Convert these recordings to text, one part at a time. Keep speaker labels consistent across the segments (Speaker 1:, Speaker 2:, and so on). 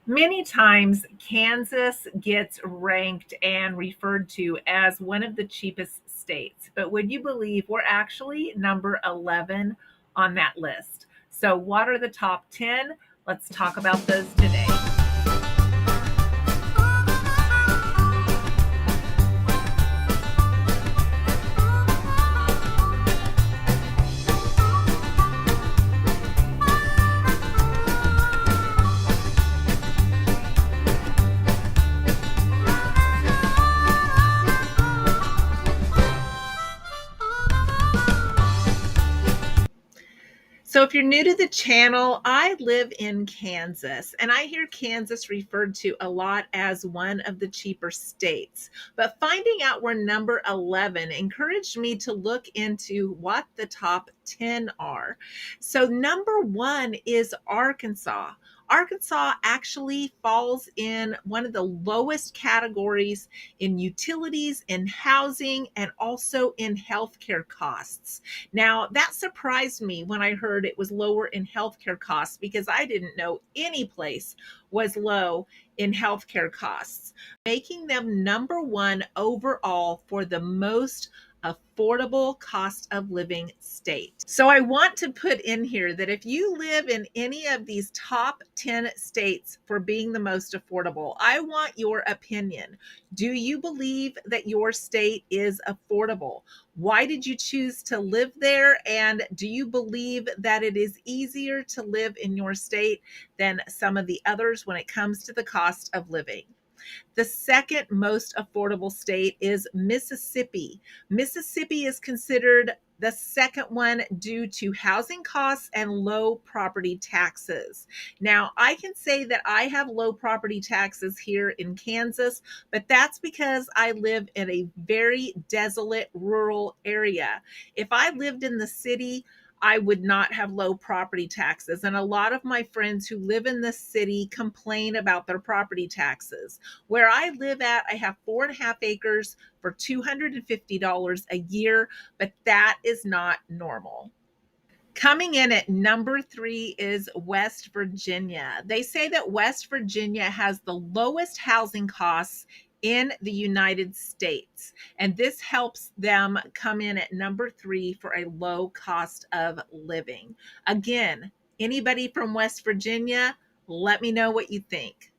Speaker 1: Many times, Kansas gets ranked and referred to as one of the cheapest states. But would you believe we're actually number 11 on that list? So, what are the top 10? Let's talk about those today. So, if you're new to the channel, I live in Kansas and I hear Kansas referred to a lot as one of the cheaper states. But finding out we're number 11 encouraged me to look into what the top 10 are. So, number one is Arkansas. Arkansas actually falls in one of the lowest categories in utilities, in housing, and also in healthcare costs. Now, that surprised me when I heard it was lower in healthcare costs because I didn't know any place was low in healthcare costs, making them number one overall for the most affordable cost of living state. So I want to put in here that if you live in any of these top 10 states for being the most affordable, I want your opinion. Do you believe that your state is affordable? Why did you choose to live there? And do you believe that it is easier to live in your state than some of the others when it comes to the cost of living? The second most affordable state is Mississippi. Mississippi is considered the second one due to housing costs and low property taxes. Now, I can say that I have low property taxes here in Kansas, but that's because I live in a very desolate rural area. If I lived in the city, I would not have low property taxes. And a lot of my friends who live in the city complain about their property taxes. Where I live at, I have 4.5 acres for $250 a year, but that is not normal. Coming in at number three is West Virginia. They say that West Virginia has the lowest housing costs in the United States, and this helps them come in at number three for a low cost of living. Again, anybody from West Virginia, let me know what you think.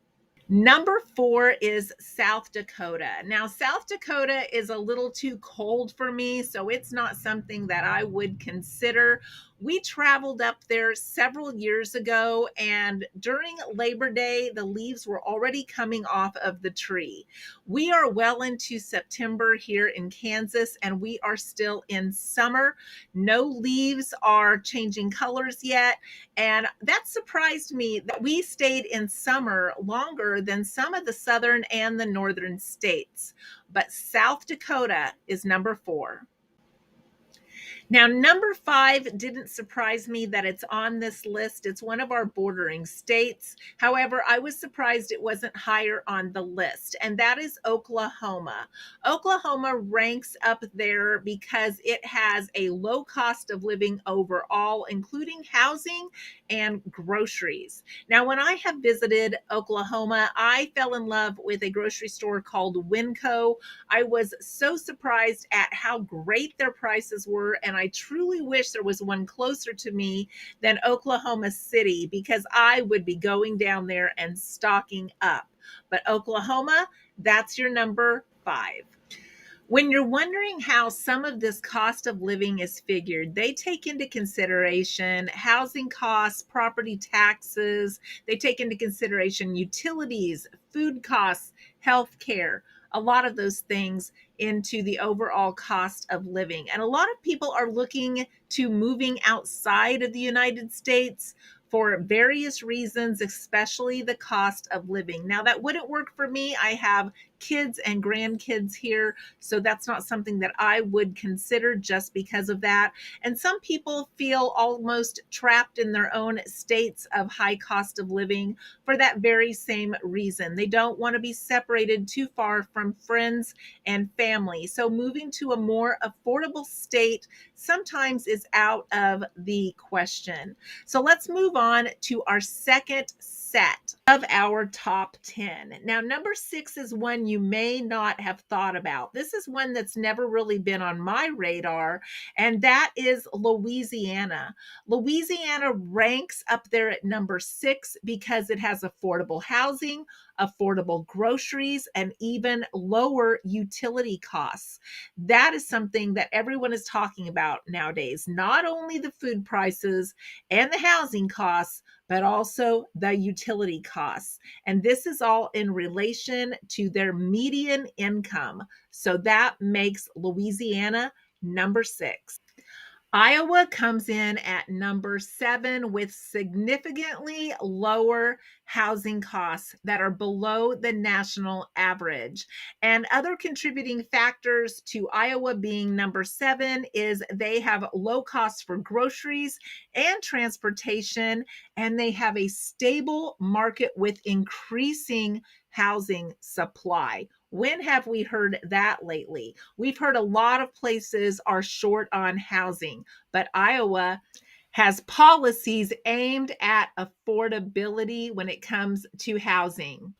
Speaker 1: Number four is South Dakota. Now, South Dakota is a little too cold for me, so it's not something that I would consider. We traveled up there several years ago, and during Labor Day, the leaves were already coming off of the tree. We are well into September here in Kansas, and we are still in summer. No leaves are changing colors yet. And that surprised me that we stayed in summer longer than some of the southern and the northern states. But South Dakota is number four. Now, number five didn't surprise me that it's on this list. It's one of our bordering states. However, I was surprised it wasn't higher on the list, and that is Oklahoma. Oklahoma ranks up there because it has a low cost of living overall, including housing and groceries. Now, when I have visited Oklahoma, I fell in love with a grocery store called Winco. I was so surprised at how great their prices were, and I truly wish there was one closer to me than Oklahoma City because I would be going down there and stocking up. But Oklahoma, that's your number five. When you're wondering how some of this cost of living is figured, they take into consideration housing costs, property taxes, they take into consideration utilities, food costs, healthcare, a lot of those things into the overall cost of living. And a lot of people are looking to moving outside of the United States for various reasons, especially the cost of living. Now, that wouldn't work for me. I have kids and grandkids here, so that's not something that I would consider just because of that. And some people feel almost trapped in their own states of high cost of living for that very same reason. They don't want to be separated too far from friends and family. So moving to a more affordable state sometimes is out of the question. So let's move on to our second set of our top 10. Now, number 6 is one you may not have thought about. This is one that's never really been on my radar, and that is Louisiana. Louisiana ranks up there at number 6 because it has affordable housing, affordable groceries, and even lower utility costs. That is something that everyone is talking about nowadays. Not only the food prices and the housing costs, but also the utility costs. And this is all in relation to their median income. So that makes Louisiana number 6. Iowa comes in at number 7 with significantly lower housing costs that are below the national average. And other contributing factors to Iowa being number 7 is they have low costs for groceries and transportation, and they have a stable market with increasing housing supply. When have we heard that lately? We've heard a lot of places are short on housing, but Iowa has policies aimed at affordability when it comes to housing.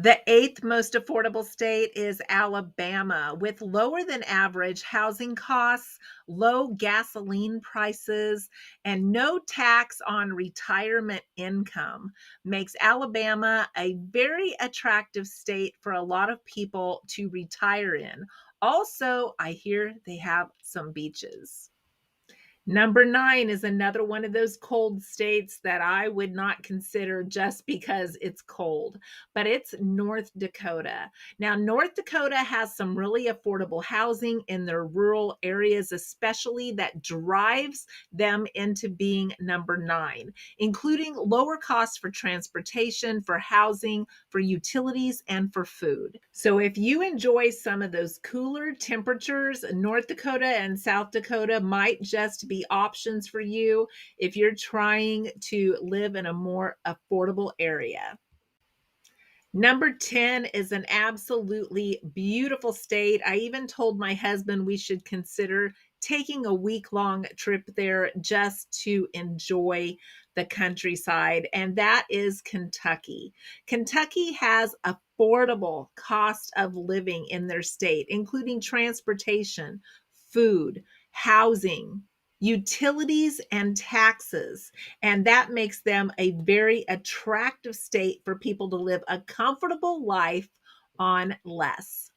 Speaker 1: The eighth most affordable state is Alabama, with lower than average housing costs, low gasoline prices, and no tax on retirement income. Makes Alabama a very attractive state for a lot of people to retire in. Also, I hear they have some beaches. Number 9 is another one of those cold states that I would not consider just because it's cold, but it's North Dakota. Now, North Dakota has some really affordable housing in their rural areas, especially that drives them into being number 9, including lower costs for transportation, for housing, for utilities, and for food. So, if you enjoy some of those cooler temperatures, North Dakota and South Dakota might just be options for you if you're trying to live in a more affordable area. Number 10 is an absolutely beautiful state. I even told my husband we should consider taking a week-long trip there just to enjoy the countryside, and that is Kentucky. Kentucky has affordable cost of living in their state, including transportation, food, housing, utilities, and taxes. And that makes them a very attractive state for people to live a comfortable life on less.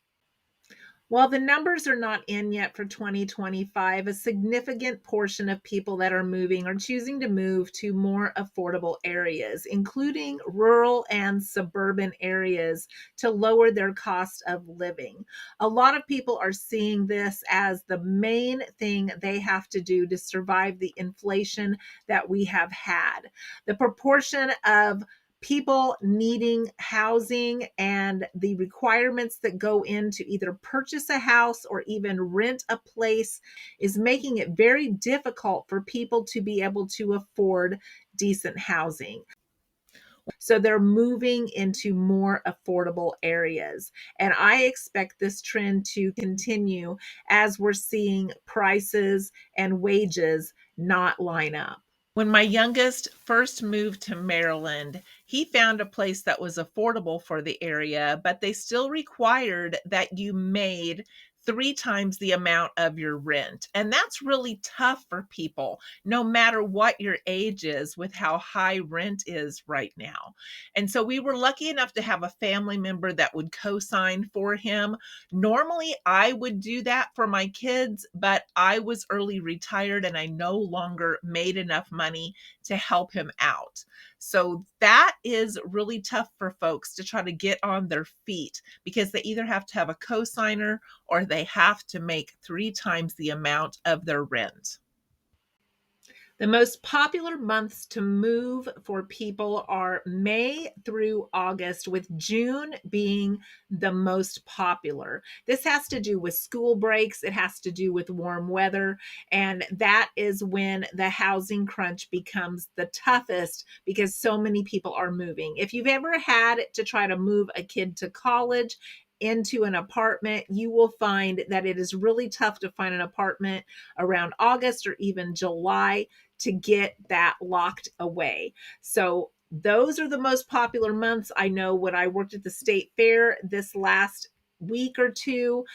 Speaker 1: While the numbers are not in yet for 2025, a significant portion of people that are moving are choosing to move to more affordable areas, including rural and suburban areas, to lower their cost of living. A lot of people are seeing this as the main thing they have to do to survive the inflation that we have had. The proportion of people needing housing and the requirements that go into either purchase a house or even rent a place is making it very difficult for people to be able to afford decent housing. So they're moving into more affordable areas. And I expect this trend to continue as we're seeing prices and wages not line up. When my youngest first moved to Maryland, he found a place that was affordable for the area, but they still required that you made 3 times the amount of your rent. And that's really tough for people, no matter what your age is, with how high rent is right now. And so we were lucky enough to have a family member that would co sign for him. Normally, I would do that for my kids, but I was early retired and I no longer made enough money to help him out. So that is really tough for folks to try to get on their feet because they either have to have a co-signer or they have to make 3 times the amount of their rent. The most popular months to move for people are May through August, with June being the most popular. This has to do with school breaks, it has to do with warm weather, and that is when the housing crunch becomes the toughest because so many people are moving. If you've ever had to try to move a kid to college, into an apartment, you will find that it is really tough to find an apartment around August or even July to get that locked away. So those are the most popular months. I know when I worked at the state fair this last week or two,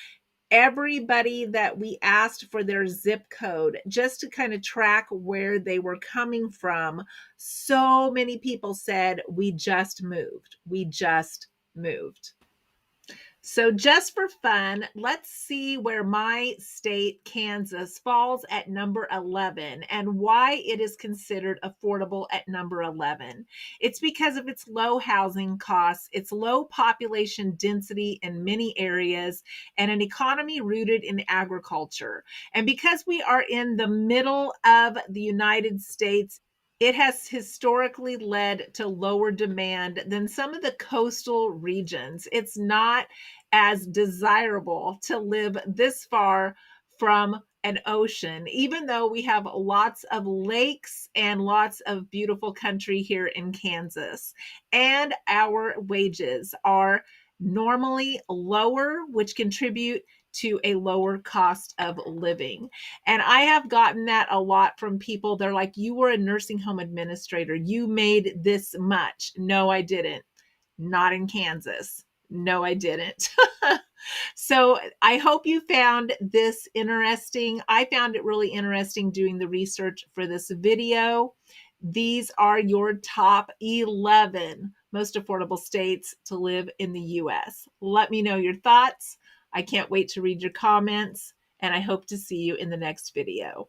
Speaker 1: everybody that we asked for their zip code just to kind of track where they were coming from, so many people said, we just moved. We just moved. So, just for fun, let's see where my state, Kansas, falls at number 11 and why it is considered affordable at number 11. It's because of its low housing costs, its low population density in many areas, and an economy rooted in agriculture. And because we are in the middle of the United States, it has historically led to lower demand than some of the coastal regions. It's not as desirable to live this far from an ocean, even though we have lots of lakes and lots of beautiful country here in Kansas. And our wages are normally lower, which contribute to a lower cost of living. And I have gotten that a lot from people. They're like, you were a nursing home administrator. You made this much. No, I didn't. Not in Kansas. No, I didn't. So I hope you found this interesting. I found it really interesting doing the research for this video. These are your top 11 most affordable states to live in the US. Let me know your thoughts. I can't wait to read your comments, and I hope to see you in the next video.